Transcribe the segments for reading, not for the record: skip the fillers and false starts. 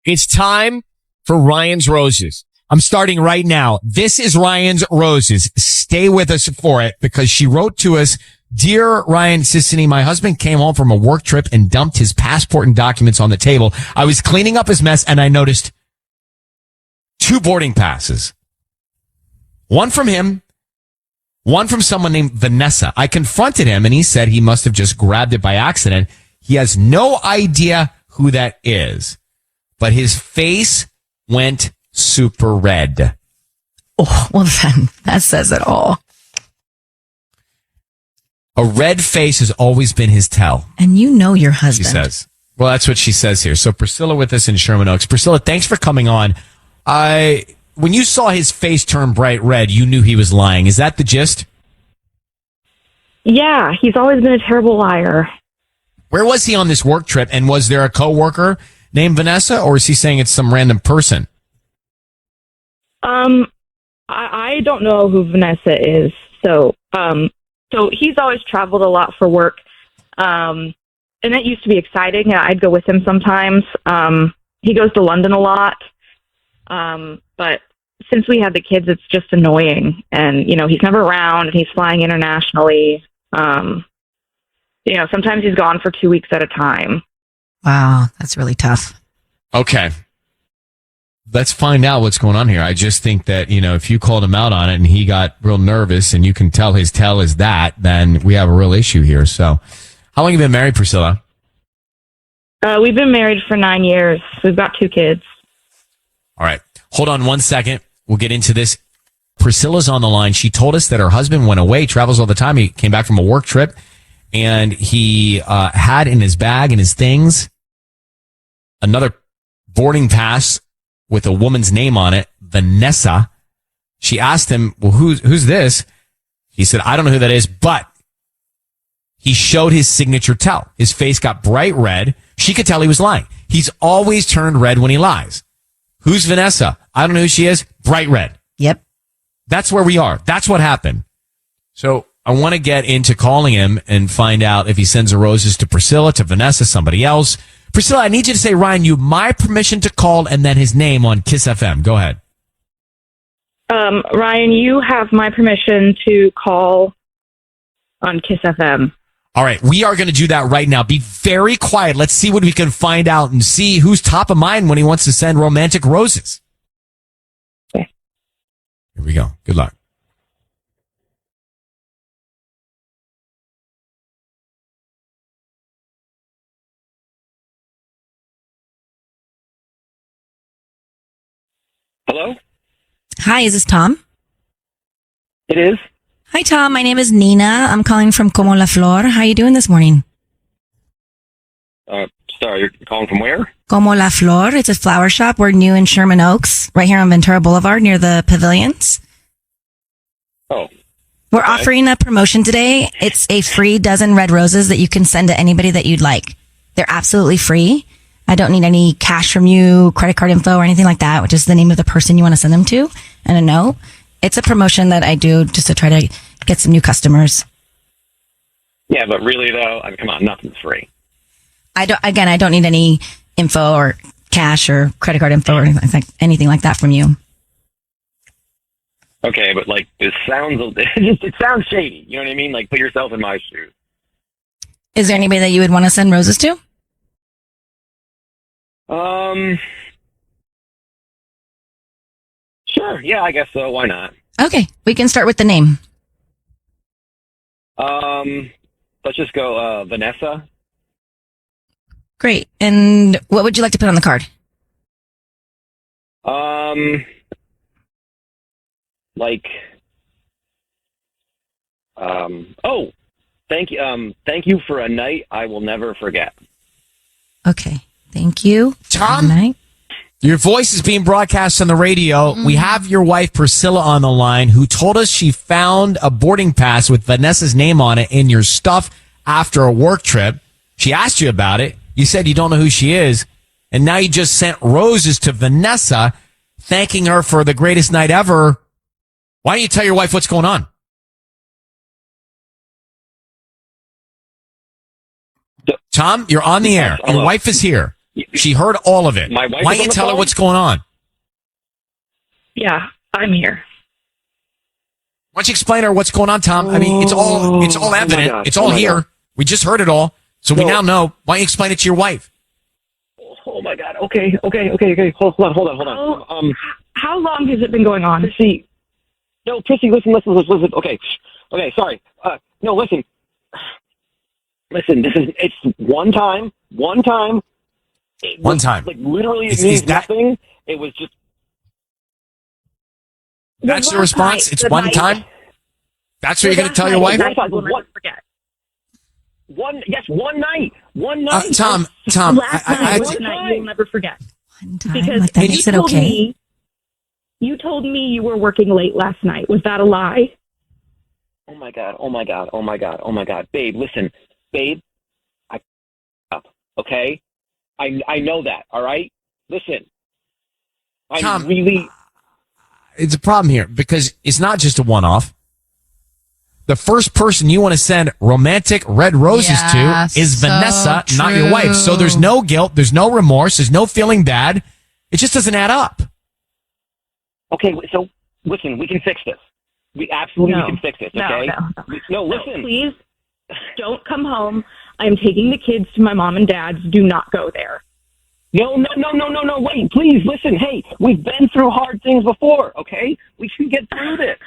It's time for Ryan's Roses. I'm starting right now. This is Ryan's Roses. Stay with us for it because she wrote to us, Dear Ryan Sissany, my husband came home from a work trip and dumped his passport and documents on the table. I was cleaning up his mess and I noticed 2 boarding passes. One from him, one from someone named Vanessa. I confronted him and he said he must have just grabbed it by accident. He has no idea who that is, but his face went super red. Oh, well then, that says it all. A red face has always been his tell. And you know your husband. She says. Well, that's what she says here. So Priscilla with us in Sherman Oaks. Priscilla, thanks for coming on. When you saw his face turn bright red, you knew he was lying. Is that the gist? Yeah, he's always been a terrible liar. Where was he on this work trip? And was there a coworker named Vanessa, or is he saying it's some random person? I don't know who Vanessa is. So he's always traveled a lot for work. And that used to be exciting. I'd go with him sometimes. He goes to London a lot. But since we have the kids, it's just annoying. And, he's never around and he's flying internationally. Sometimes he's gone for 2 weeks at a time. Wow, that's really tough. Okay. Let's find out what's going on here. I just think that, if you called him out on it and he got real nervous and you can tell his tell is that, then we have a real issue here. So how long have you been married, Priscilla? We've been married for 9 years. We've got 2 kids. All right. Hold on one second. We'll get into this. Priscilla's on the line. She told us that her husband went away, travels all the time. He came back from a work trip and he had in his bag and his things another boarding pass with a woman's name on it, Vanessa. She asked him, well, who's this? He said, I don't know who that is, but he showed his signature tell. His face got bright red. She could tell he was lying. He's always turned red when he lies. Who's Vanessa? I don't know who she is. Bright red. Yep. That's where we are. That's what happened. So I want to get into calling him and find out if he sends the roses to Priscilla, to Vanessa, somebody else. Priscilla, I need you to say, Ryan, you have my permission to call and then his name on Kiss FM. Go ahead. Ryan, you have my permission to call on Kiss FM. All right. We are going to do that right now. Be very quiet. Let's see what we can find out and see who's top of mind when he wants to send romantic roses. Okay. Here we go. Good luck. Hello? Hi, is this Tom? It is? Hi, Tom. My name is Nina. I'm calling from Como La Flor. How are you doing this morning? Sorry, you're calling from where? Como La Flor. It's a flower shop. We're new in Sherman Oaks, right here on Ventura Boulevard near the pavilions. Oh. We're offering a promotion today. It's a free dozen red roses that you can send to anybody that you'd like. They're absolutely free. I don't need any cash from you, credit card info, or anything like that, which is the name of the person you want to send them to, and a note. It's a promotion that I do just to try to get some new customers. Yeah, but really though, come on, nothing's free. I don't need any info or cash or credit card info or anything like that from you. Okay, but this sounds, it sounds shady. You know what I mean? Put yourself in my shoes. Is there anybody that you would want to send roses to? Sure. Yeah, I guess so. Why not? Okay, we can start with the name. Let's just go, Vanessa. Great. And what would you like to put on the card? Thank you for a night I will never forget. Okay. Thank you. Tom, your voice is being broadcast on the radio. Mm-hmm. We have your wife, Priscilla, on the line, who told us she found a boarding pass with Vanessa's name on it in your stuff after a work trip. She asked you about it. You said you don't know who she is. And now you just sent roses to Vanessa, thanking her for the greatest night ever. Why don't you tell your wife what's going on? Tom, you're on the air. Your wife is here. She heard all of it. My wife Why is don't on you the tell her phone? what's going on? Yeah, I'm here. Why don't you explain to her what's going on, Tom? I mean, it's all Oh my evident. God. It's all Oh my here. God. We just heard it all. So we No. now know. Why don't you explain it to your wife? Oh my God. Okay. Hold on. How long has it been going on? Prissy. No, Prissy, listen. Okay. Sorry. No, listen. Listen, it's one time. One time. Like, literally, it Is means that- nothing. It was just... That's your one response? time, It's the one night- time? That's what you're going to tell your Last wife? night, I will never forget. One night. One night. Tom, Last night, one one night, time. you'll never forget. One time, Because like that you makes it told okay. me, you told me you were working late last night. Was that a lie? Oh my God. Babe, listen. Babe, I up, okay? I know that, all right? Listen. Tom, really... it's a problem here because it's not just a one-off. The first person you want to send romantic red roses Yeah, to is so Vanessa, not your wife. So true. there's no guilt. There's no remorse. There's no feeling bad. It just doesn't add up. Okay, so listen, we can fix this. We absolutely No. can fix this, No, okay? no. No, listen. Please don't come home. I'm taking the kids to my mom and dad's. Do not go there. No, wait, please, listen. Hey, we've been through hard things before, okay? We can get through this.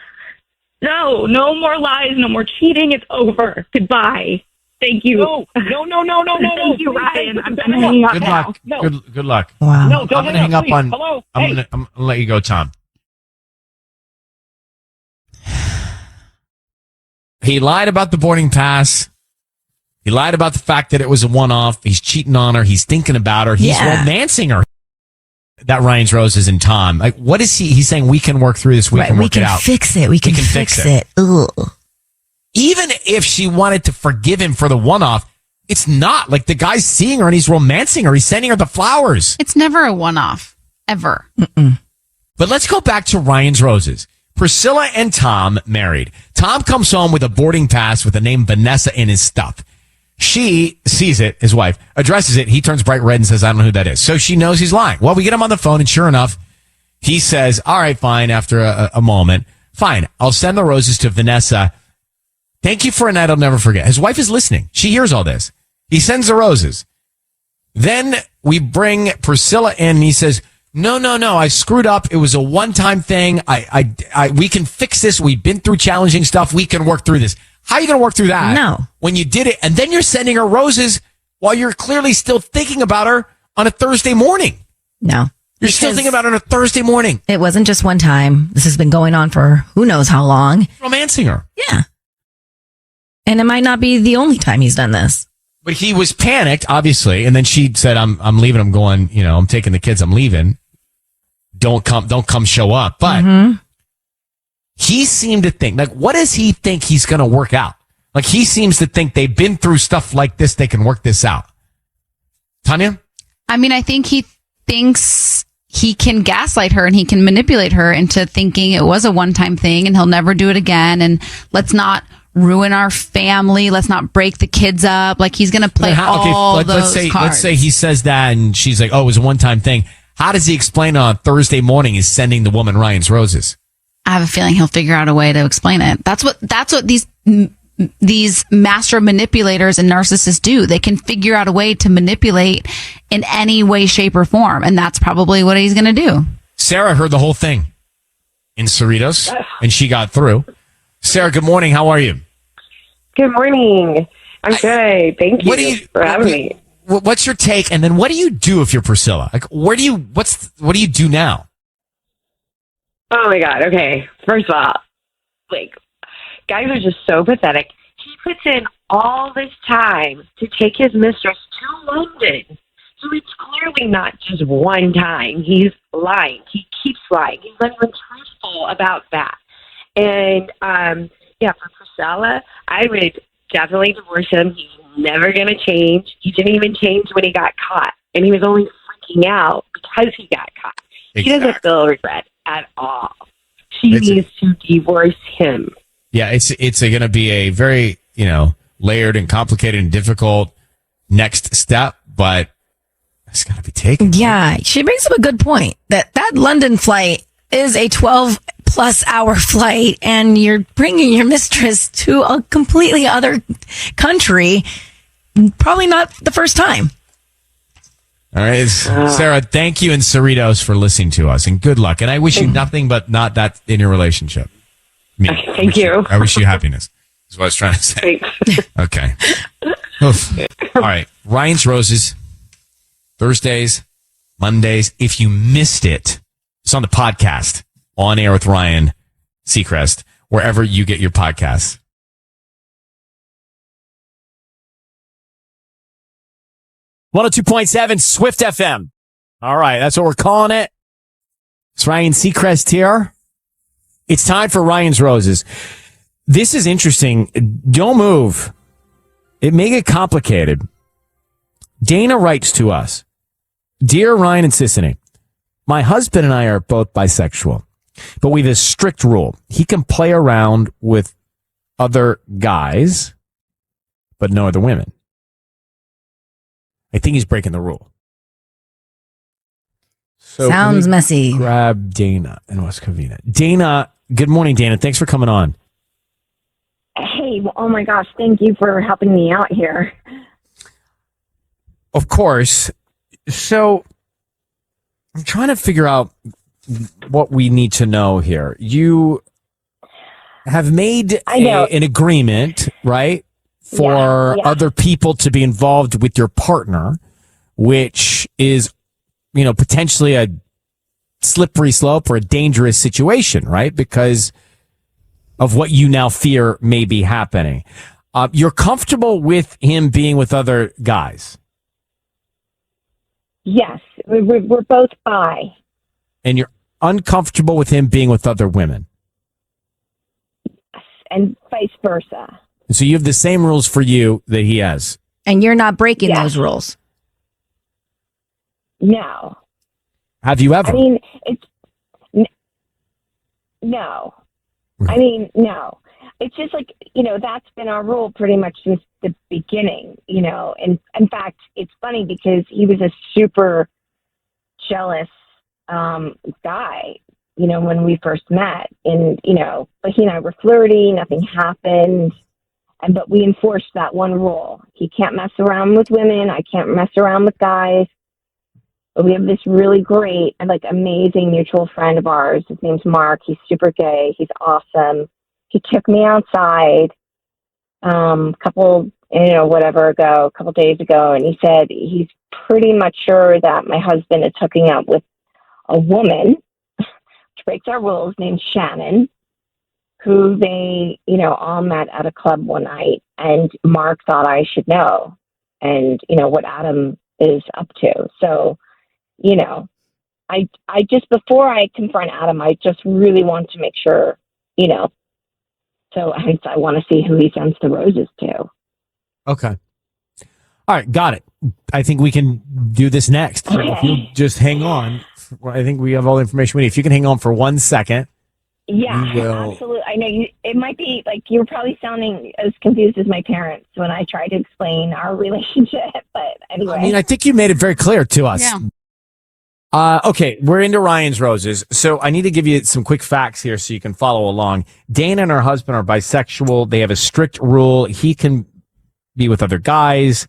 No more lies. No more cheating. It's over. Goodbye. Thank you. No. Thank you, Please, Ryan. listen, I'm don't hang hanging up. up Good now. luck. No. Good luck. Wow. No, don't I'm gonna hang up please. on. Hello? I'm Hey. gonna let you go, Tom. He lied about the boarding pass. He lied about the fact that it was a one-off. He's cheating on her. He's thinking about her. He's Yeah. romancing her. That Ryan's Roses and Tom. Like, what is he? He's saying we can work through this. We Right, can we work can it out. fix it. We can fix it. Ugh. Even if she wanted to forgive him for the one-off, it's not like the guy's seeing her and he's romancing her. He's sending her the flowers. It's never a one-off, ever. But let's go back to Ryan's Roses. Priscilla and Tom married. Tom comes home with a boarding pass with the name Vanessa in his stuff. She sees it, his wife, addresses it. He turns bright red and says, I don't know who that is. So she knows he's lying. Well, we get him on the phone, and sure enough, he says, all right, fine, after a moment. Fine, I'll send the roses to Vanessa. Thank you for a night I'll never forget. His wife is listening. She hears all this. He sends the roses. Then we bring Priscilla in, and he says, no, I screwed up. It was a one-time thing. We can fix this. We've been through challenging stuff. We can work through this. How are you going to work through that? No. When you did it, and then you're sending her roses while you're clearly still thinking about her on a Thursday morning. No. You're still Because thinking about her on a Thursday morning. It wasn't just one time. This has been going on for who knows how long. Romancing her. Yeah. And it might not be the only time he's done this. But he was panicked, obviously, and then she said, I'm leaving. I'm going, I'm taking the kids. I'm leaving. Don't come show up. But he seemed to think, like, what does he think he's going to work out? Like, he seems to think they've been through stuff like this. They can work this out. Tanya? I mean, I think he thinks he can gaslight her and he can manipulate her into thinking it was a one-time thing and he'll never do it again. And let's not ruin our family. Let's not break the kids up. Like, he's going to play all those cards. Let's say he says that and she's like, oh, it was a one-time thing. How does he explain on Thursday morning he's sending the woman Ryan's roses? I have a feeling he'll figure out a way to explain it. That's what these master manipulators and narcissists do. They can figure out a way to manipulate in any way, shape, or form. And that's probably what he's going to do. Sarah heard the whole thing in Cerritos, and she got through. Sarah, good morning. How are you? Good morning. I'm good. Thank you for having me. What's your take? And then what do you do if you're Priscilla? Like, what do you do now? Oh my God. Okay. First of all, guys are just so pathetic. He puts in all this time to take his mistress to London. So it's clearly not just one time. He's lying. He keeps lying. He's not even truthful about that. And, for Priscilla, I would definitely divorce him. He's never going to change. He didn't even change when he got caught. And he was only freaking out because he got caught. He doesn't feel regret at all. She needs to divorce him. Yeah, it's going to be a very, layered and complicated and difficult next step, but It's got to be taken. Yeah, she brings up a good point that London flight is a 12+ hour flight, and you're bringing your mistress to a completely other country. Probably not the first time. All right. Sarah, thank you and Cerritos for listening to us, and good luck. And I wish you nothing but not that in your relationship. Thank you. I wish you happiness, is what I was trying to say. Thanks. Okay. Oof. All right. Ryan's Roses, Thursdays, Mondays. If you missed it, it's on the podcast, On Air with Ryan Seacrest, wherever you get your podcasts. .7 Swift FM. All right, that's what we're calling it. It's Ryan Seacrest here. It's time for Ryan's Roses. This is interesting. Don't move. It may get complicated. Dana writes to us, Dear Ryan and Sissany, my husband and I are both bisexual, but we have a strict rule. He can play around with other guys, but no other women. I think he's breaking the rule. So Sounds messy. Grab Dana in West Covina. Dana, good morning, Dana. Thanks for coming on. Hey, oh my gosh, thank you for helping me out here. Of course. So I'm trying to figure out what we need to know here. You have made an agreement, right? For Yeah. other people to be involved with your partner, which is, potentially a slippery slope or a dangerous situation, right? Because of what you now fear may be happening. You're comfortable with him being with other guys. Yes, we're both bi. And you're uncomfortable with him being with other women. Yes, and vice versa. So you have the same rules for you that he has. And you're not breaking Yes. those rules. No. Have you ever? I mean, no. Okay. I mean, no. It's just like, that's been our rule pretty much since the beginning, And in fact, it's funny because he was a super jealous guy, when we first met. And, but he and I were flirty, nothing happened. But we enforced that one rule. He can't mess around with women. I can't mess around with guys. But we have this really great and amazing mutual friend of ours. His name's Mark. He's super gay. He's awesome. He took me outside a couple days ago, and he said he's pretty much sure that my husband is hooking up with a woman, which breaks our rules, named Shannon, who they, all met at a club one night, and Mark thought I should know, and, what Adam is up to. So, I just, before I confront Adam, I just really want to make sure, so hence I want to see who he sends the roses to. Okay. All right. Got it. I think we can do this next. Okay. If you'll just hang on. I think we have all the information we need. If you can hang on for 1 second. Yeah, We will. absolutely. I know it might be you're probably sounding as confused as my parents when I try to explain our relationship, but anyway. I mean, I think you made it very clear to us. Yeah. Okay, we're into Ryan's Roses. So I need to give you some quick facts here so you can follow along. Dana and her husband are bisexual. They have a strict rule. He can be with other guys.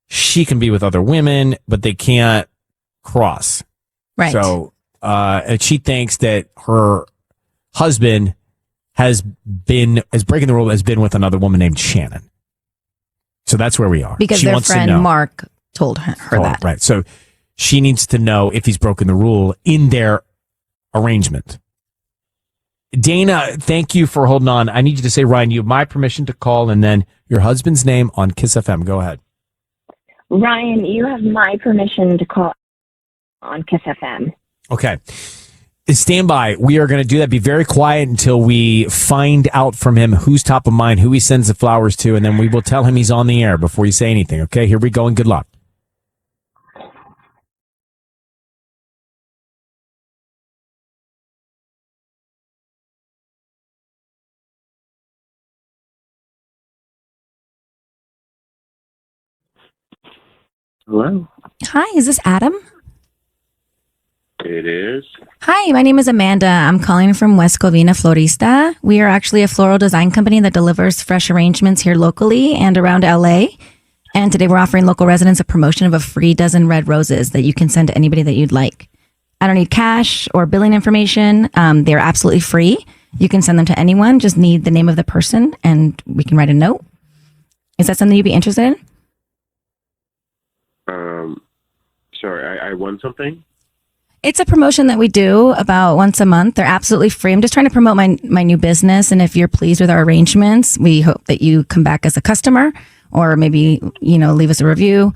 She can be with other women, but they can't cross. Right. So, and she thinks that her husband has breaking the rule, has been with another woman named Shannon. So that's where we are. Because She their wants to friend know. Mark told her that. Right. So she needs to know if he's broken the rule in their arrangement. Dana, thank you for holding on. I need you to say, Ryan, you have my permission to call and then your husband's name on Kiss FM. Go ahead. Ryan, you have my permission to call on Kiss FM. Okay. Stand by. We are going to do that. Be very quiet until we find out from him who's top of mind, who he sends the flowers to, and then we will tell him he's on the air before you say anything. Okay, here we go, and good luck. Hello? Hi, is this Adam? It is. Hi, my name is Amanda. I'm calling from West Covina Florista. We are actually a floral design company that delivers fresh arrangements here locally and around LA. And today we're offering local residents a promotion of a free dozen red roses that you can send to anybody that you'd like. I don't need cash or billing information. They're absolutely free. You can send them to anyone. Just need the name of the person and we can write a note. Is that something you'd be interested in? Sorry, I won something? It's a promotion that we do about once a month. They're absolutely free. I'm just trying to promote my new business. And if you're pleased with our arrangements, we hope that you come back as a customer or maybe, leave us a review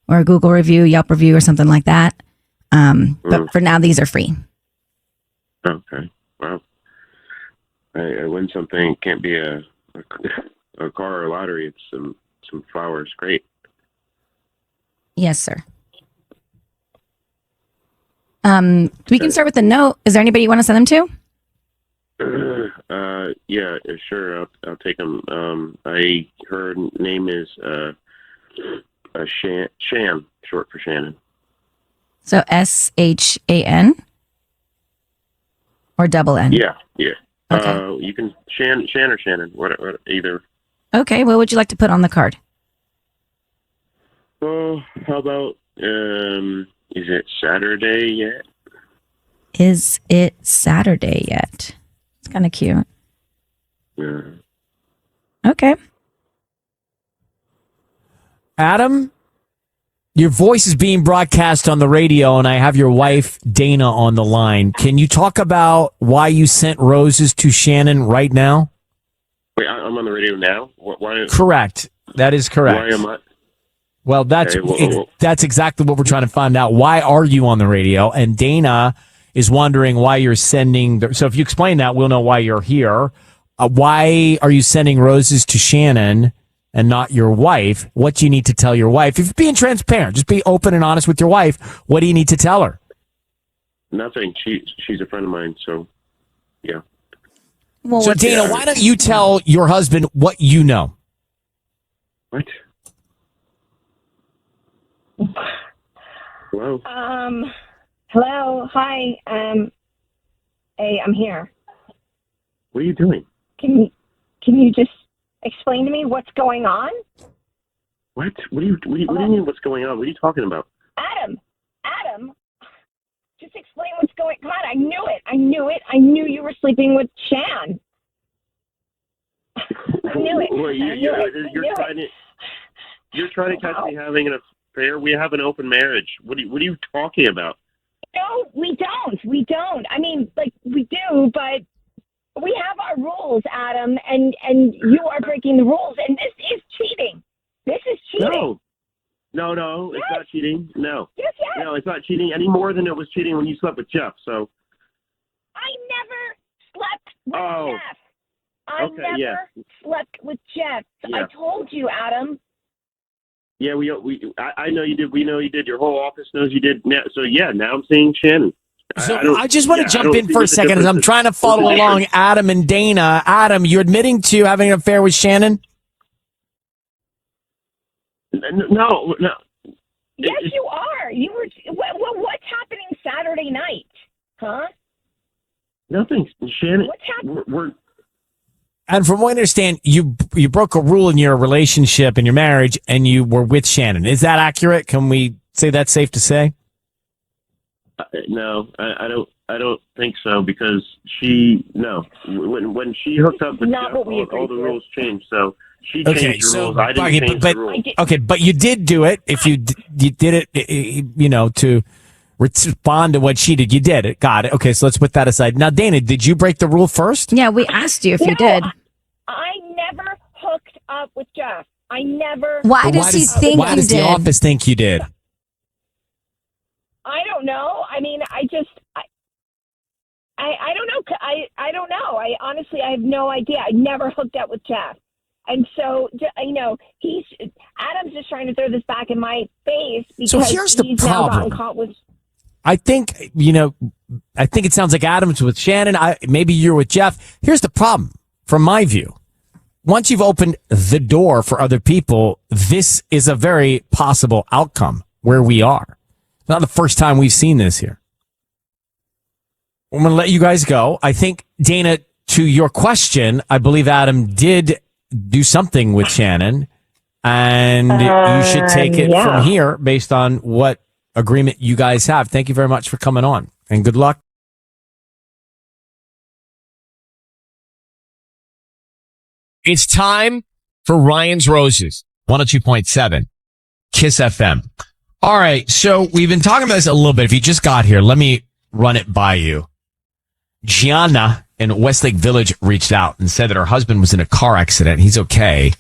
or a Google review, Yelp review or something like that. But for now, these are free. Okay. Well, I win something. It can't be a car or a lottery. It's some flowers. Great. Yes, sir. We can start with the note. Is there anybody you want to send them to? Yeah, sure. I'll take them. Her name is Shan, short for Shannon. So SHAN or double N? Yeah. Okay. You can Shan or Shannon, whatever, either. Okay. What would you like to put on the card? Oh, how about is it Saturday yet? Is it Saturday yet? It's kind of cute. Yeah. Okay. Adam, your voice is being broadcast on the radio, and I have your wife, Dana, on the line. Can you talk about why you sent roses to Shannon right now? Wait, I'm on the radio now? Why? Correct. That is correct. Why am I? Well, that's Okay, that's exactly what we're trying to find out. Why are you on the radio? And Dana is wondering why you're sending. So if you explain that, we'll know why you're here. Why are you sending roses to Shannon and not your wife? What do you need to tell your wife? If you're being transparent, just be open and honest with your wife. What do you need to tell her? Nothing. She's a friend of mine, so yeah. Well, So Dana, why don't you tell your husband what you know? What? Hello? Hello. Hi. Hey, I'm here. What are you doing? Can you just explain to me what's going on? What? What do you mean what's going on? What are you talking about? Adam, just explain what's going on. I knew it. I knew you were sleeping with Shan. I knew it. Well, you're trying to catch me having an affair. We have an open marriage. What are you talking about? No, we don't. I mean, like, we do, but we have our rules, Adam, and you are breaking the rules, and this is cheating. This is cheating. No, it's not cheating. No. Yes. No, it's not cheating any more than it was cheating when you slept with Jeff, so. I never slept with Jeff. I never slept with Jeff. Yeah. I told you, Adam. Yeah, I know you did. We know you did. Your whole office knows you did. Now, so yeah, now I'm seeing Shannon. So I just want to jump in for a second as I'm trying to follow What's the along difference? Adam and Dana. Adam, you're admitting to having an affair with Shannon? No. Yes, you are. You were. What's happening Saturday night? Huh? Nothing. Shannon. What's happening? We're And from what I understand, you broke a rule in your relationship, in your marriage, and you were with Shannon. Is that accurate? Can we say that's safe to say? No, I don't think so because when she hooked up with Not Jeff, what we all the agreed rules changed. So she changed the rules. I didn't change the rules. Okay, but you did do it. If you did it, to respond to what she did, you did it. Got it. Okay, so let's put that aside. Now, Dana, did you break the rule first? Yeah, we asked you if you did. I never hooked up with Jeff. I never. Why does he think Why you does the did? office think you did? I don't know. I mean, I don't know. I don't know. I honestly, I have no idea. I never hooked up with Jeff. And so, Adam's just trying to throw this back in my face because So here's the he's now problem. gotten caught with. I think it sounds like Adam's with Shannon. Maybe you're with Jeff. Here's the problem from my view. Once you've opened the door for other people, this is a very possible outcome. where we are. Not the first time we've seen this here. I'm going to let you guys go. I think, Dana, to your question, I believe Adam did do something with Shannon, and you should take it from here based on what agreement you guys have. Thank you very much for coming on, and good luck. It's time for Ryan's Roses, 102.7 Kiss FM. All right, so we've been talking about this a little bit. If you just got here, let me run it by you. Gianna in Westlake Village reached out and said that her husband was in a car accident. He's okay.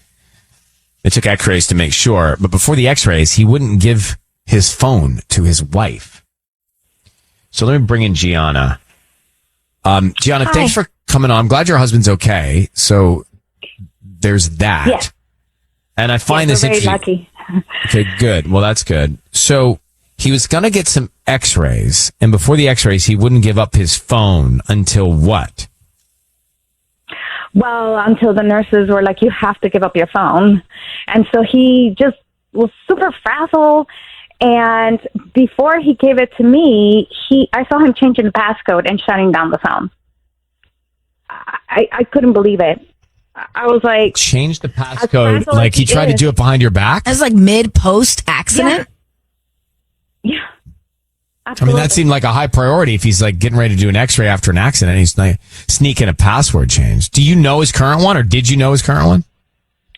They took x-rays to make sure. But before the x-rays, he wouldn't give his phone to his wife. So let me bring in Gianna. Gianna, Hi. thanks for coming on. I'm glad your husband's okay. So there's that. Yeah. And I find this very interesting. lucky. Okay, good. Well, that's good. So he was going to get some x-rays, and before the x-rays, he wouldn't give up his phone until what? Well, until the nurses were like, you have to give up your phone. And so he just was super frazzled. And before he gave it to me, I saw him changing the passcode and shutting down the phone. I couldn't believe it. I was like... Change the passcode, like he tried to do it behind your back? That's like mid-post accident? Yeah. I mean, that seemed like a high priority if he's like getting ready to do an x-ray after an accident. He's like sneaking a password change. Do you know his current one, or did you know his current one?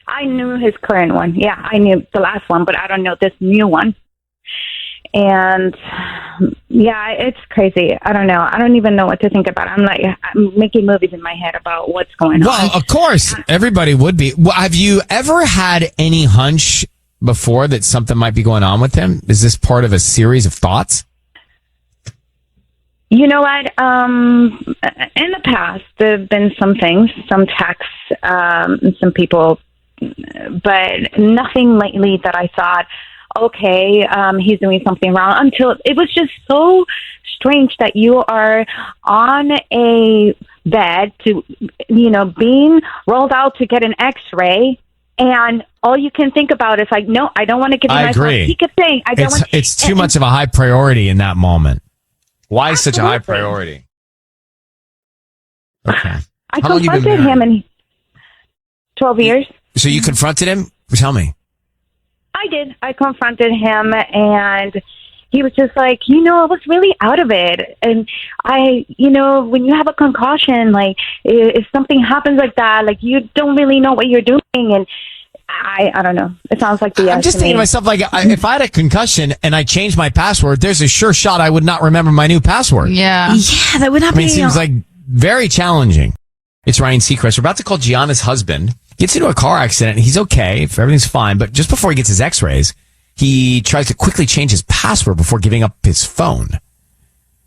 I knew his current one. Yeah, I knew the last one, but I don't know this new one. And yeah, it's crazy. I don't know. I don't even know what to think about. I'm making movies in my head about what's going on. Well, of course, everybody would be. Well, have you ever had any hunch before that something might be going on with him? Is this part of a series of thoughts? You know what? In the past, there have been some things, some texts, some people, but nothing lately that I thought, okay, he's doing something wrong, until it was just so strange that you are on a bed being rolled out to get an x-ray, and all you can think about is like, no, I don't want to give you my phone. He kept saying, I don't want. It's too much of a high priority in that moment. Why such a high priority? Okay. I confronted him in 12 years. So you confronted him? Tell me. I did. I confronted him, and he was just like, I was really out of it. And when you have a concussion, like if something happens like that, like you don't really know what you're doing. And I don't know. It sounds like BS. I'm just thinking to myself, like, if I had a concussion and I changed my password, there's a sure shot I would not remember my new password. Yeah. Yeah, that would not be... it seems like very challenging. It's Ryan Seacrest. We're about to call Gianna's husband. Gets into a car accident. He's okay. Everything's fine. But just before he gets his x-rays, he tries to quickly change his password before giving up his phone.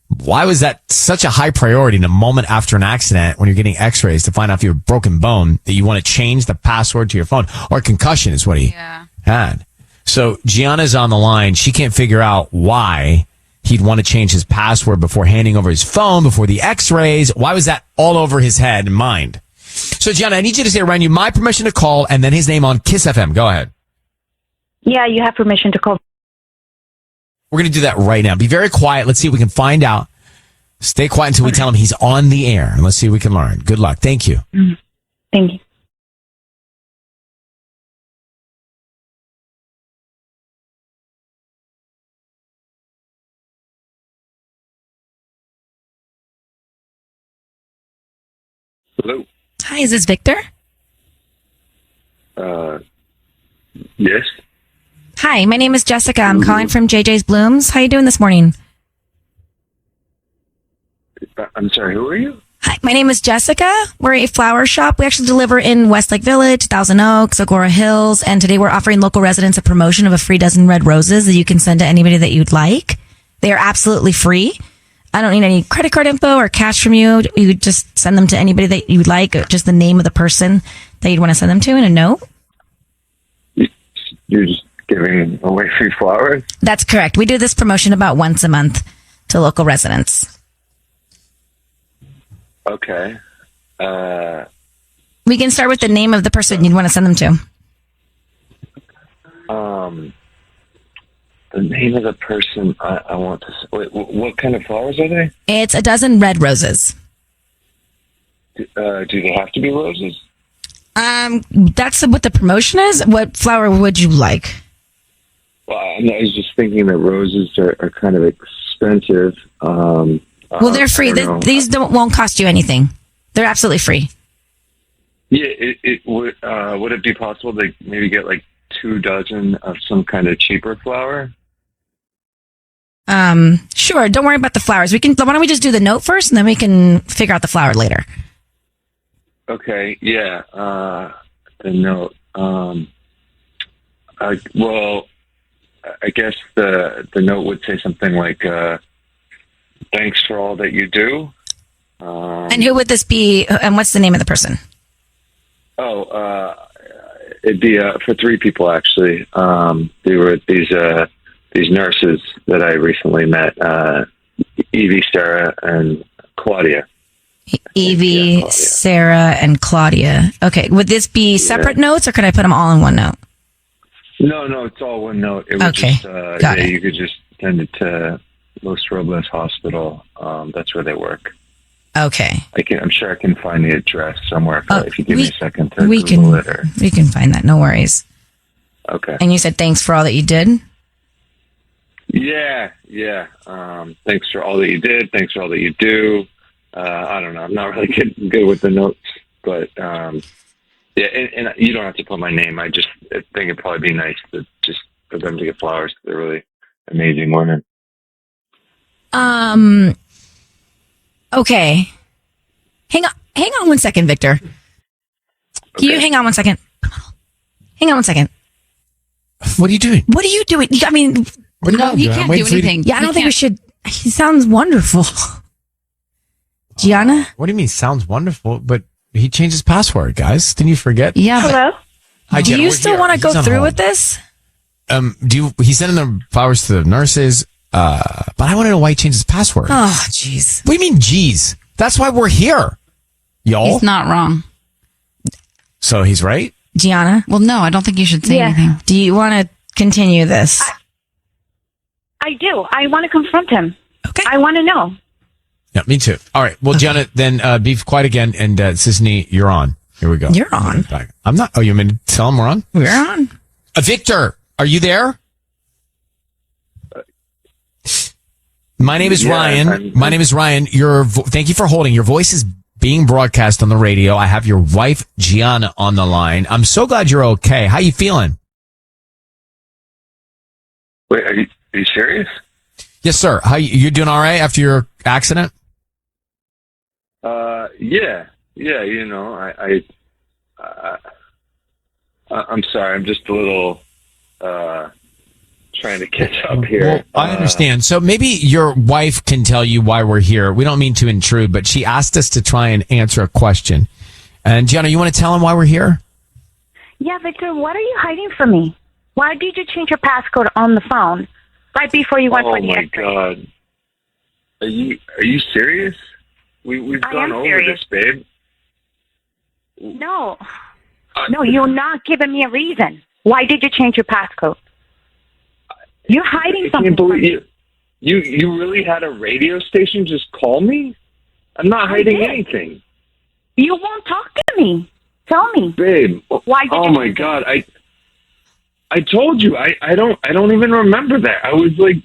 Why was that such a high priority in a moment after an accident when you're getting x-rays to find out if you have a broken bone that you want to change the password to your phone? Or concussion is what he had. So Gianna's on the line. She can't figure out why he'd want to change his password before handing over his phone, before the x-rays. Why was that all over his head and mind? So Gianna, I need you to say around you my permission to call and then his name on Kiss FM. Go ahead. Yeah, you have permission to call. We're going to do that right now. Be very quiet. Let's see if we can find out. Stay quiet until we tell him he's on the air. And let's see if we can learn. Good luck. Thank you. Mm-hmm. Thank you. Hello. Hi, is this Victor? Yes. Hi, my name is Jessica. I'm calling from JJ's Blooms. How you doing this morning? I'm sorry, who are you? Hi, my name is Jessica. We're a flower shop. We actually deliver in Westlake Village, Thousand Oaks, Agora Hills, and today we're offering local residents a promotion of a free dozen red roses that you can send to anybody that you'd like. They are absolutely free. I don't need any credit card info or cash from you. You would just send them to anybody that you'd like, just the name of the person that you'd want to send them to and a note. You're just giving away free flowers? That's correct. We do this promotion about once a month to local residents. Okay. We can start with the name of the person you'd want to send them to. The name of the person I want to. Wait, what kind of flowers are they? It's a dozen red roses. Do they have to be roses? That's what the promotion is. What flower would you like? Well, I was just thinking that roses are kind of expensive. Well, they're free. These won't cost you anything. They're absolutely free. Yeah, it would it be possible to maybe get like 2 dozen of some kind of cheaper flower? Sure. Don't worry about the flowers. Why don't we just do the note first, and then we can figure out the flower later. Okay. Yeah. The note. Well, I guess the note would say something like, "Thanks for all that you do." And who would this be? And what's the name of the person? It'd be for 3 people actually. They were these nurses that I recently met, Evie, Sarah, and Claudia. Evie, Claudia. Sarah, and Claudia. Okay. Would this be separate notes, or could I put them all in one note? No, it's all one note. It would Okay. just, Got it. you could just send it to Los Robles Hospital. That's where they work. Okay. I'm sure I can find the address somewhere if you give me a second to we Google it. we can find that. No worries. Okay. And you said thanks for all that you did. Yeah. Thanks for all that you did. Thanks for all that you do. I don't know. I'm not really good with the notes, but yeah. And you don't have to put my name. I think it'd probably be nice to just for them to get flowers. They're really amazing women. Okay. Hang on 1 second, Victor. Can you hang on 1 second? Hang on 1 second. What are you doing? What are you doing? I mean, No, he can't do anything. yeah, I don't think we should. He sounds wonderful. Gianna? What do you mean? Sounds wonderful, but he changed his password, guys. Didn't you forget? Yeah. Hello? Hi, Do Jenna, you we're still here. want to He's go on through hold. with this? He's sending the flowers to the nurses, but I want to know why he changed his password. Oh, jeez. What do you mean, geez? That's why we're here, y'all. He's not wrong. So he's right? Gianna, Well, no, I don't think you should say Yeah. anything. do you want to continue this? I do. I want to confront him. Okay. I want to know. Yeah, me too. All right. Well, Jenna, then be quiet again, and Sisney, you're on. Here we go. You're on. I'm not. Oh, you mean to tell him we're on? We're on. Victor, are you there? My name is Ryan. My name is Ryan. Thank you for holding. Your voice is being broadcast on the radio. I have your wife, Gianna, on the line. I'm so glad you're okay. How you feeling? Wait, are you serious? Yes, sir. How you doing? All right after your accident? Yeah. You know, I'm sorry. I'm just a little trying to catch up here. Well, I understand. So maybe your wife can tell you why we're here. We don't mean to intrude, but she asked us to try and answer a question. And Gianna, you want to tell him why we're here? Yeah, Victor, what are you hiding from me? Why did you change your passcode on the phone right before you went for the my X-ray? God. Are you serious? We've I gone am over serious. this, babe. No, you're not giving me a reason. Why did you change your passcode? You're hiding I something can't from believe me. you really had a radio station just call me? I'm not hiding did. anything. You won't talk to me. Tell me. Babe. Why did Oh you my change it? God. I told you I don't even remember that. I was like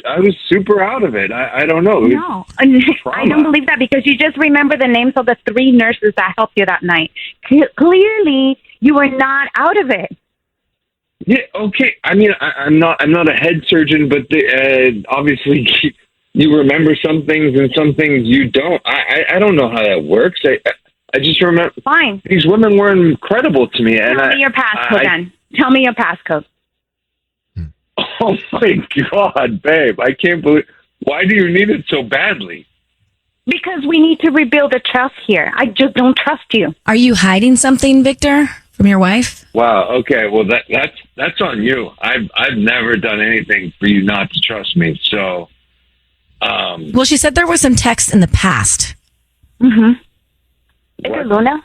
I was super out of it. I don't know. No, I don't believe that because you just remember the names of the 3 nurses that helped you that night. Clearly, you were not out of it. Yeah, okay. I mean, I'm not a head surgeon, but obviously you remember some things and some things you don't. I don't know how that works. I just remember. Fine. These women were incredible to me. Tell me your passcode then. Tell me your passcode. Oh my God, babe! I can't believe. Why do you need it so badly? Because we need to rebuild the trust here. I just don't trust you. Are you hiding something, Victor, from your wife? Wow. Okay. Well, that's on you. I've never done anything for you not to trust me. So. Well, she said there was some text in the past. Mm-hmm. Is What? it Luna?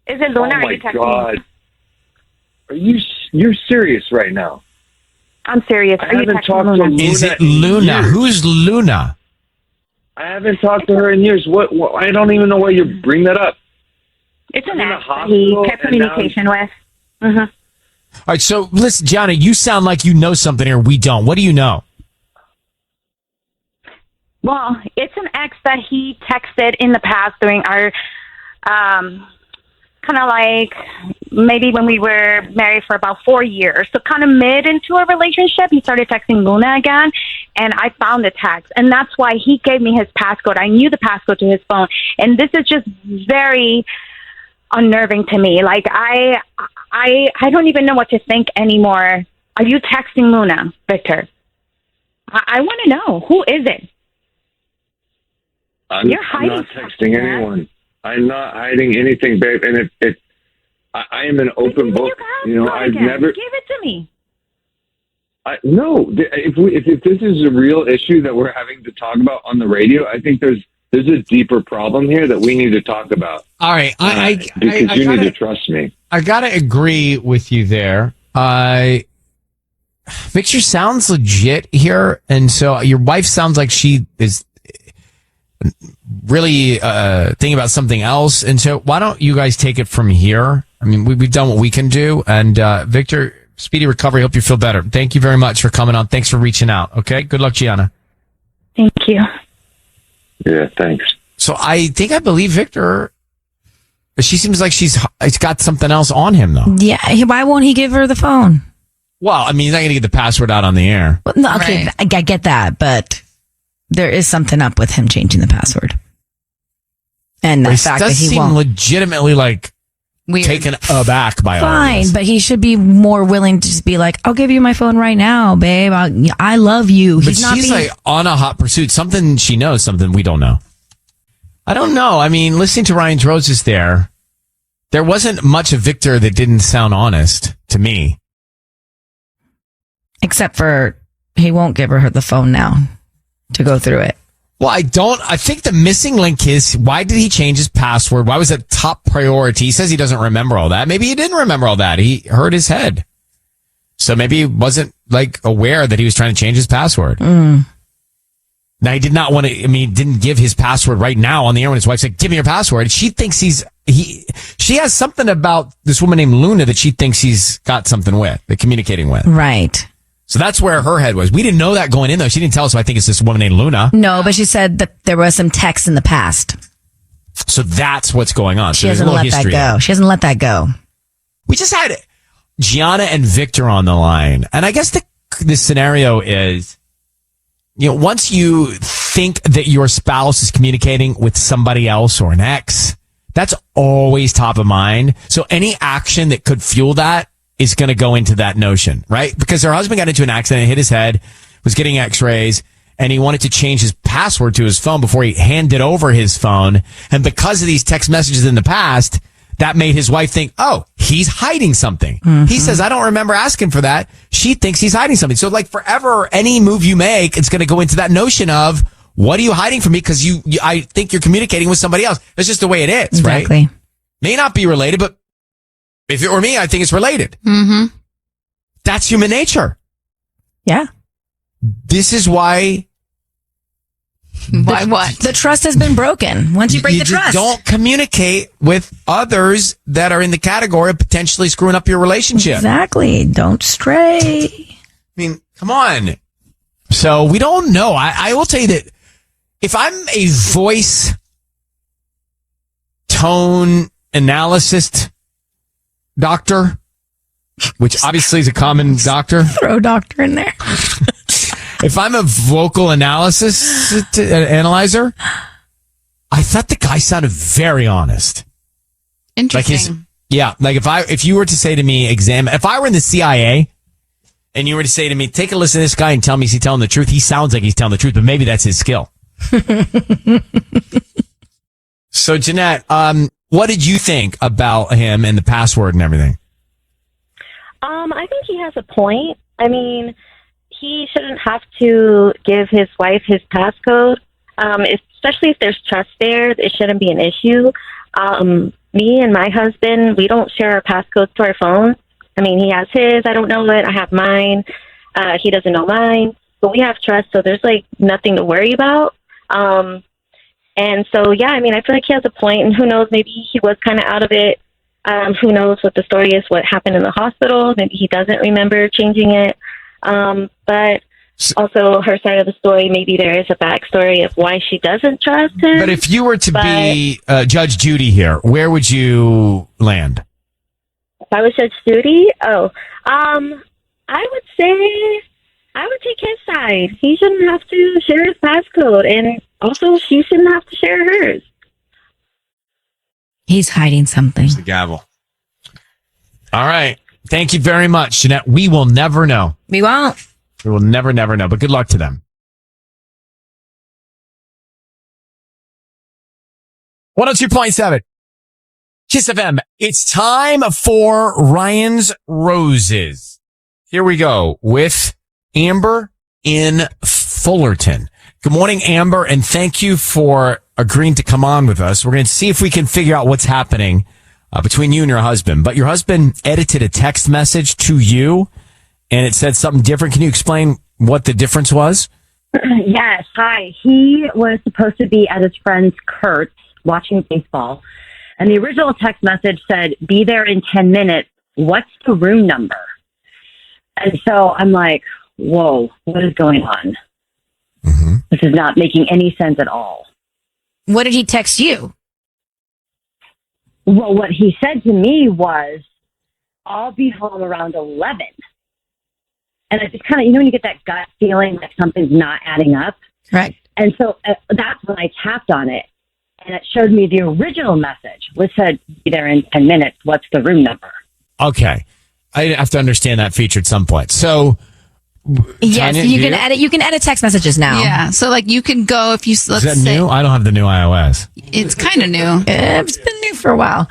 Is it Luna? Oh or my are you texting God! me? You're serious right now? I'm serious. I Are you haven't texting talked to Luna? Luna. Is it in Luna? years. Who's Luna? I haven't talked to her in years. What? I don't even know why you bring that up. It's I'm an in a ex that he hospital kept and now communication with. Mm-hmm. All right, so listen, Gianna, you sound like you know something here. We don't. What do you know? Well, it's an ex that he texted in the past during our, kind of like maybe when we were married for about 4 years. So kind of mid into a relationship, he started texting Luna again, and I found the text. And that's why he gave me his passcode. I knew the passcode to his phone. And this is just very unnerving to me. Like, I don't even know what to think anymore. Are you texting Luna, Victor? I want to know. Who is it? I'm not texting anyone. I'm not hiding anything, babe. And I am an open book. I've never. Give it to me. No. If this is a real issue that we're having to talk about on the radio, I think there's a deeper problem here that we need to talk about. All right, because you need to trust me. I gotta agree with you there. Victor sounds legit here, and so your wife sounds like she is really thinking about something else. And so why don't you guys take it from here? I mean, we've done what we can do. And Victor, speedy recovery. Hope you feel better. Thank you very much for coming on. Thanks for reaching out. Okay. Good luck, Gianna. Thank you. Yeah, thanks. So I think I believe Victor. She seems like she's got something else on him, though. Yeah. Why won't he give her the phone? Well, I mean, he's not going to get the password out on the air. Well, no, okay, Right. I get that, but there is something up with him changing the password. And the He fact that does he seem won't. legitimately like Weird. taken aback by all Fine, this. but he should be more willing to just be like, I'll give you my phone right now, babe. I love you. But He's not she's being, like on a hot pursuit. Something she knows, something we don't know. I don't know. I mean, listening to Ryan's Roses there wasn't much of Victor that didn't sound honest to me. except for he won't give her the phone now to go through it. Well, I think the missing link is, why did he change his password? Why was that top priority? He says he doesn't remember all that. Maybe he didn't remember all that. He hurt his head. So maybe he wasn't like aware that he was trying to change his password. Now he did not want to, he didn't give his password right now on the air when his wife said, give me your password. She thinks she has something about this woman named Luna that she thinks he's got something with, that communicating with. Right. So that's where her head was. We didn't know that going in though. She didn't tell us, so I think it's this woman named Luna. No, but she said that there was some text in the past. So that's what's going on. She So there's a hasn't little let that history go. there. She hasn't let that go. We just had Gianna and Victor on the line. And I guess the scenario is, once you think that your spouse is communicating with somebody else or an ex, that's always top of mind. So any action that could fuel that is going to go into that notion, right? Because her husband got into an accident, hit his head, was getting x-rays, and he wanted to change his password to his phone before he handed over his phone. And because of these text messages in the past, that made his wife think, oh, he's hiding something. He says, I don't remember asking for that. She thinks he's hiding something. So like forever, any move you make, it's going to go into that notion of, what are you hiding from me? Because I think you're communicating with somebody else. That's just the way it is, Exactly. right? May not be related, but if it were me, I think it's related. Mm-hmm. That's human nature. Yeah. This is why Why what? The trust has been broken. Once you break the just trust. don't communicate with others that are in the category of potentially screwing up your relationship. Exactly. Don't stray. I mean, come on. So we don't know. I will tell you that if I'm a voice tone analyst doctor, which obviously is a common doctor. Throw doctor in there. If I'm a vocal analysis analyzer, I thought the guy sounded very honest. Interesting. Like if you were to say to me, if I were in the CIA and you were to say to me, take a listen to this guy and tell me is he telling the truth? He sounds like he's telling the truth, but maybe that's his skill. So Jeanette, what did you think about him and the password and everything? I think he has a point. I mean, he shouldn't have to give his wife his passcode, especially if there's trust there. It shouldn't be an issue. Me and my husband, we don't share our passcodes to our phone. I mean, he has his. I don't know it. I have mine. He doesn't know mine, but we have trust, so there's like nothing to worry about. And so, yeah, I mean, I feel like he has a point, and who knows, maybe he was kind of out of it. Who knows what the story is, what happened in the hospital. Maybe he doesn't remember changing it. But also her side of the story, maybe there is a backstory of why she doesn't trust him. But if you were to be Judge Judy here, where would you land? If I was Judge Judy, I would say I would take his side. He shouldn't have to share his passcode, and also she shouldn't have to share hers. He's hiding something. The gavel. All right. Thank you very much, Jeanette. We will never know. We won't. We will never know. But good luck to them. 102.7 Kiss FM. It's time for Ryan's Roses. Here we go with Amber in Fullerton. Good morning, Amber, and thank you for agreeing to come on with us. We're going to see if we can figure out what's happening between you and your husband. But your husband edited a text message to you, and it said something different. Can you explain what the difference was? Yes. Hi. He was supposed to be at his friend's Kurt's watching baseball, and the original text message said, "Be there in 10 minutes. What's the room number?" And so I'm like, whoa, what is going on? Mm-hmm. This is not making any sense at all. What did he text you? Well, what he said to me was, "I'll be home around 11. And I just kind of, when you get that gut feeling that something's not adding up. Right. And so that's when I tapped on it. And it showed me the original message, which said, "Be there in 10 minutes. What's the room number?" Okay. I have to understand that feature at some point. So, yes, Tanya, you can edit text messages now. Yeah. So like you can go if you let's is that say new? I don't have the new iOS. it's kind of new. It's been new for a while.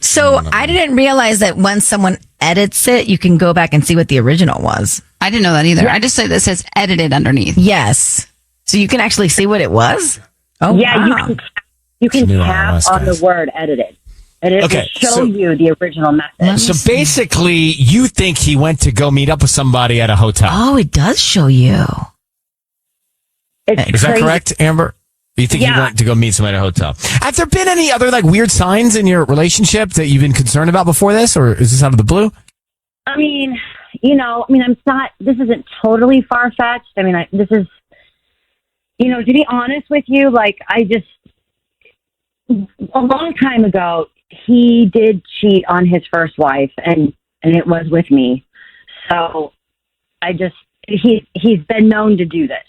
So I didn't realize that when someone edits it, you can go back and see what the original was. I didn't know that either. I just say that says edited underneath. Yes. So you can actually see what it was? Oh, Yeah, wow. you can new tap iOS, on guys. the word edited. And it Okay, will show so- you the original message. So basically, you think he went to go meet up with somebody at a hotel. Oh, it does show you. It's Is that crazy. correct, Amber? You think he Yeah. went to go meet somebody at a hotel? Have there been any other weird signs in your relationship that you've been concerned about before this, or is this out of the blue? I mean, this isn't totally far-fetched. I mean, this is, to be honest with you, a long time ago, he did cheat on his first wife, and it was with me. So he's been known to do this.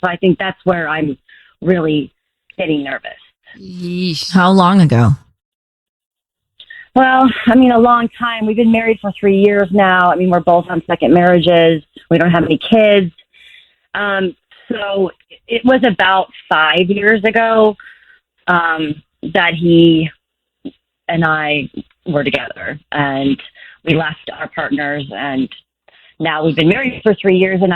So I think that's where I'm really getting nervous. Yeesh. How long ago? Well, a long time. We've been married for 3 years now. We're both on second marriages. We don't have any kids. So it was about 5 years ago that he and I were together, and we left our partners, and now we've been married for 3 years. And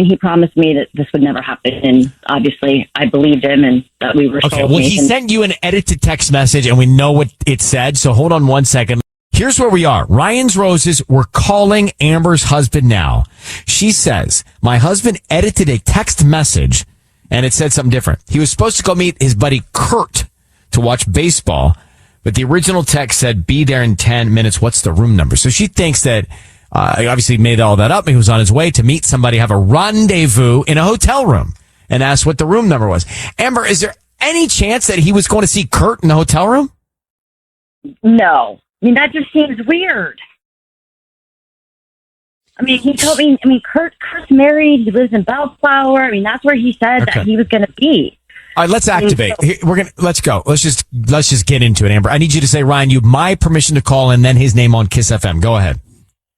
he promised me that this would never happen, and obviously I believed him and that we were Okay, well, he sent you an edited text message, and we know what it said. So hold on one second. Here's where we are. Ryan's Roses, we're calling Amber's husband now. She says, my husband edited a text message, and it said something different. He was supposed to go meet his buddy Kurt to watch baseball, but the original text said, "Be there in 10 minutes. What's the room number?" So she thinks that he obviously made all that up. He was on his way to meet somebody, have a rendezvous in a hotel room, and asked what the room number was. Amber, is there any chance that he was going to see Kurt in the hotel room? No. That just seems weird. He told me, Kurt's married. He lives in Bellflower. That's where he said Okay. that he was going to be. All right, let's activate. Let's go. Let's just get into it, Amber. I need you to say, Ryan, you have my permission to call and then his name on Kiss FM. Go ahead.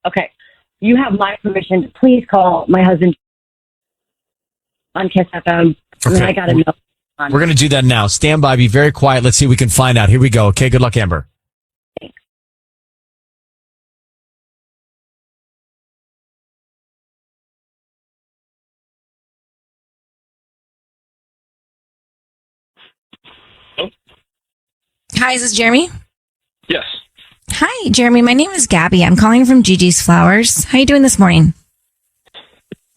Okay. You have my permission to please call my husband on Kiss FM. Okay. I got to know. We're going to do that now. Stand by. Be very quiet. Let's see if we can find out. Here we go. Okay. Good luck, Amber. Hi, is this Jeremy? Yes. Hi, Jeremy. My name is Gabby. I'm calling from Gigi's Flowers. How you doing this morning?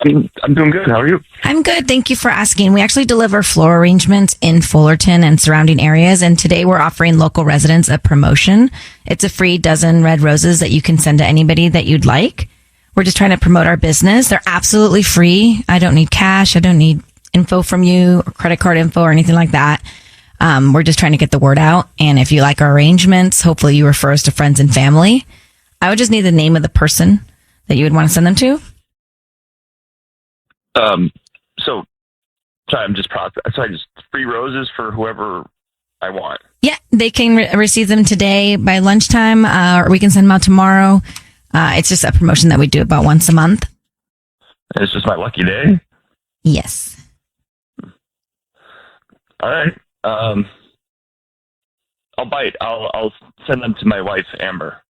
I'm doing good. How are you? I'm good. Thank you for asking. We actually deliver floor arrangements in Fullerton and surrounding areas. And today we're offering local residents a promotion. It's a free dozen red roses that you can send to anybody that you'd like. We're just trying to promote our business. They're absolutely free. I don't need cash. I don't need info from you or credit card info or anything like that. We're just trying to get the word out. And if you like our arrangements, hopefully you refer us to friends and family. I would just need the name of the person that you would want to send them to. So sorry, I'm just free roses for whoever I want. Yeah, they can receive them today by lunchtime, or we can send them out tomorrow. It's just a promotion that we do about once a month. It's just my lucky day. Yes. All right. I'll bite. I'll send them to my wife, Amber.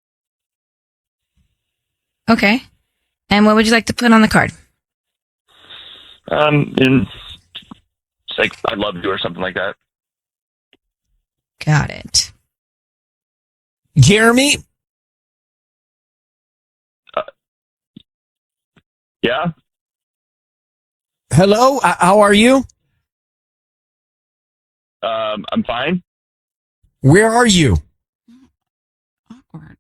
Okay. And what would you like to put on the card? It's like I love you or something like that. Got it. Jeremy? Yeah? Hello? How are you? I'm fine. Where are you? Awkward.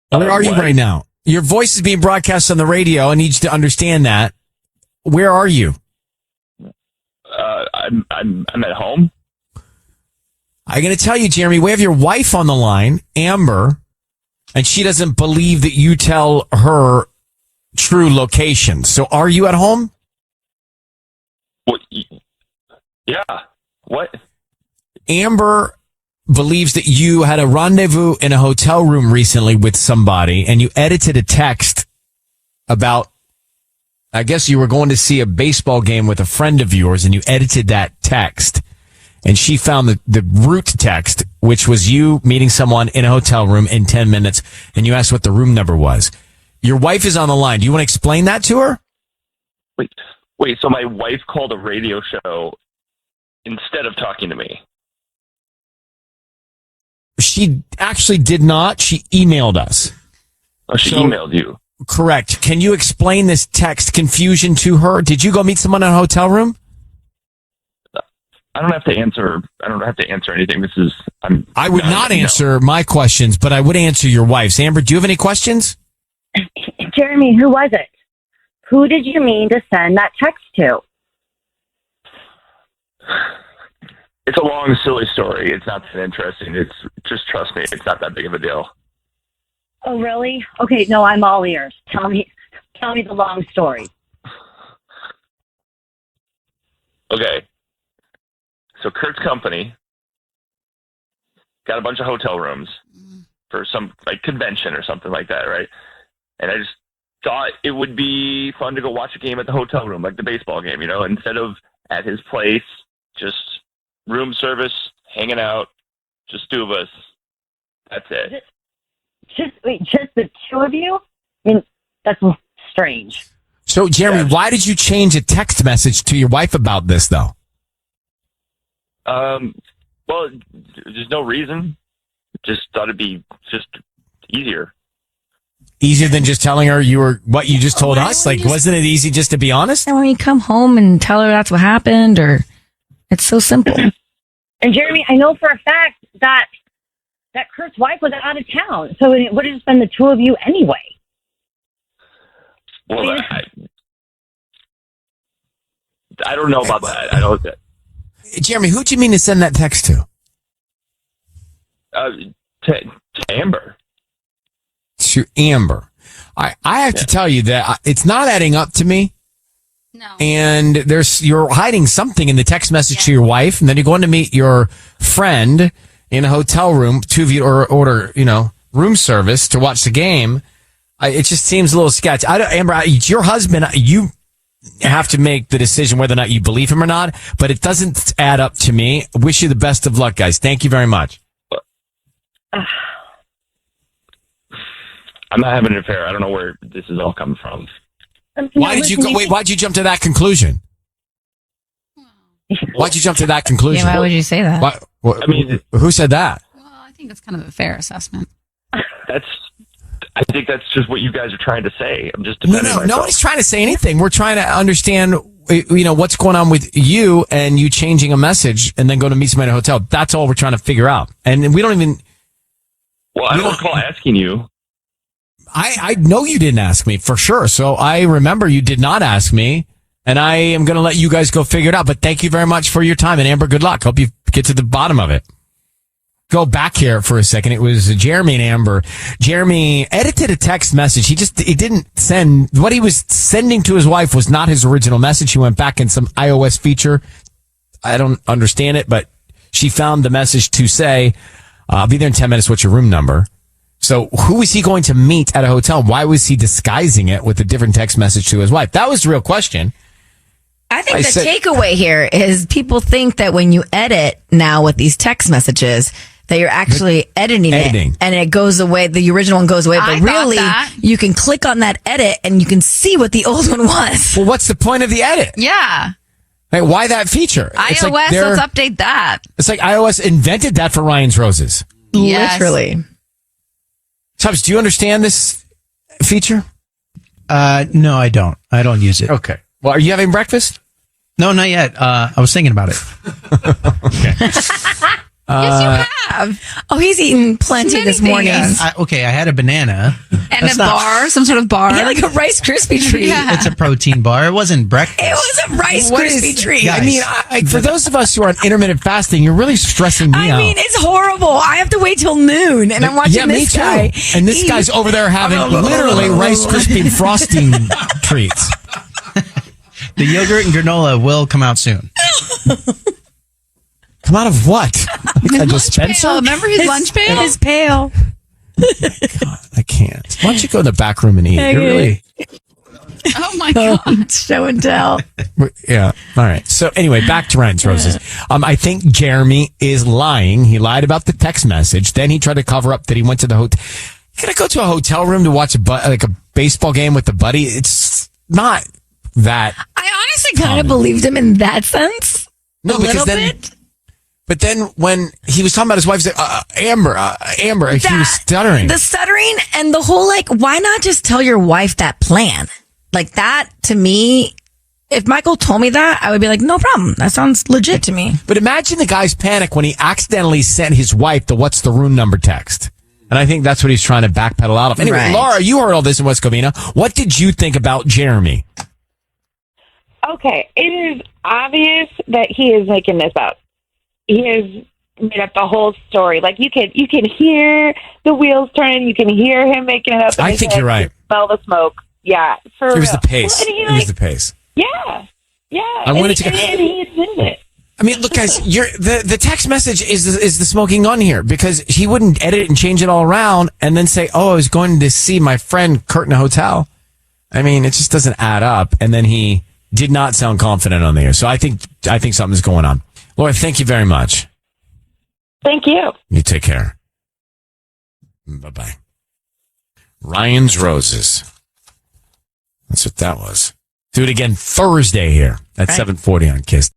Where are you what? right now? Your voice is being broadcast on the radio. I need you to understand that. Where are you? I'm at home. I'm going to tell you, Jeremy, we have your wife on the line, Amber, and she doesn't believe that you tell her true location. So are you at home? What? Yeah. What? Amber believes that you had a rendezvous in a hotel room recently with somebody and you edited a text about, I guess you were going to see a baseball game with a friend of yours and you edited that text. And she found the root text, which was you meeting someone in a hotel room in 10 minutes, and you asked what the room number was. Your wife is on the line. Do you want to explain that to her? Wait, so my wife called a radio show instead of talking to me? She actually did not. She emailed us. Oh, she emailed you. Correct. Can you explain this text confusion to her? Did you go meet someone in a hotel room? I don't have to answer. I don't have to answer anything. I would not answer my questions, but I would answer your wife's. Amber, do you have any questions? Jeremy, who was it? Who did you mean to send that text to? It's a long, silly story. It's not that interesting. It's just trust me. It's not that big of a deal. Oh, really? Okay, no, I'm all ears. Tell me the long story. Okay. So Kurt's company got a bunch of hotel rooms for some like convention or something like that, right? And I just thought it would be fun to go watch a game at the hotel room, like the baseball game, instead of at his place, just room service, hanging out, just two of us. That's it. Just the two of you? I mean, that's strange. So, Jeremy, why did you change a text message to your wife about this, though? Well, there's no reason. Just thought it'd be just easier. Easier than just telling her what you just told us? Like, wasn't it easy just to be honest? And when you come home and tell her that's what happened, or it's so simple. And Jeremy, I know for a fact that Kurt's wife was out of town, so it would have just been the two of you anyway. Well, I don't know about that. I don't. Jeremy, who'd you mean to send that text to? To Amber. To Amber. I have to tell you that it's not adding up to me. No. And you're hiding something in the text message to your wife, and then you're going to meet your friend in a hotel room, two of you order, room service to watch the game. It just seems a little sketchy. Amber, it's your husband. You have to make the decision whether or not you believe him or not, but it doesn't add up to me. Wish you the best of luck, guys. Thank you very much. I'm not having an affair. I don't know where this is all coming from. Why'd you jump to that conclusion? Why'd you jump to that conclusion? Yeah, why would you say that? Who said that? Well, I think it's kind of a fair assessment. I I think that's just what you guys are trying to say. I'm just No, defending myself. nobody's trying to say anything. We're trying to understand, what's going on with you and you changing a message and then go to meet somebody at a hotel. That's all we're trying to figure out. And we don't even. Well, I don't recall asking you. I know you didn't ask me for sure. So I remember you did not ask me, and I am going to let you guys go figure it out. But thank you very much for your time. And Amber, good luck. Hope you get to the bottom of it. Go back here for a second. It was Jeremy and Amber. Jeremy edited a text message. He didn't send what he was sending to his wife was not his original message. He went back in some iOS feature. I don't understand it, but she found the message to say, I'll be there in 10 minutes. What's your room number? So who was he going to meet at a hotel? Why was he disguising it with a different text message to his wife? That was the real question. I think the takeaway here is people think that when you edit now with these text messages, that you're actually editing it and it goes away. The original one goes away, but really you can click on that edit and you can see what the old one was. Well, what's the point of the edit? Yeah. Like, why that feature? iOS, let's update that. It's like iOS invented that for Ryan's Roses. Yes. Literally. Tubbs, do you understand this feature? No, I don't. I don't use it. Okay. Well, are you having breakfast? No, not yet. I was thinking about it. Okay. Yes, you have. Oh, he's eaten plenty this morning. I had a banana. And bar, some sort of bar. Yeah, like a Rice Krispie treat. Yeah. It's a protein bar. It wasn't breakfast. It was a Rice Krispie treat. I mean, for those of us who are on intermittent fasting, you're really stressing me out. I mean, it's horrible. I have to wait till noon, and I'm watching this guy. And this guy's over there having literally Rice Krispie frosting treats. The yogurt and granola will come out soon. Come out of what? Like a dispenser? Remember his lunch pail? His pail. God, I can't. Why don't you go in the back room and eat? Okay. You're really... Oh my God. Show and tell. Yeah. All right. So anyway, back to Ryan's Roses. I think Jeremy is lying. He lied about the text message. Then he tried to cover up that he went to the hotel. You gotta go to a hotel room to watch a baseball game with a buddy. It's not that. I honestly kind of believed him in that sense. No, because then. But then when he was talking about his wife, he said, Amber, he was stuttering. The stuttering and the whole, why not just tell your wife that plan? Like that, to me, if Michael told me that, I would be like, no problem. That sounds legit to me. But imagine the guy's panic when he accidentally sent his wife the what's the room number text. And I think that's what he's trying to backpedal out of. Anyway, Right. Laura, you heard all this in West Covina. What did you think about Jeremy? Okay, it is obvious that he is making this up. He has made up the whole story. Like you can hear the wheels turning. You can hear him making it up. I think you're right. Smell the smoke. Yeah, for It was real. the pace. Well, It was the pace. Yeah. I wanted to. And he admitted it. I mean, look, guys, the text message is the smoking gun here because he wouldn't edit it and change it all around and then say, "Oh, I was going to see my friend Kurt in a hotel." I mean, it just doesn't add up. And then he did not sound confident on the air. So I think something's going on. Laura, thank you very much. Thank you. You take care. Bye-bye. Ryan's Roses. That's what that was. Do it again Thursday here at 7:40 on KISS.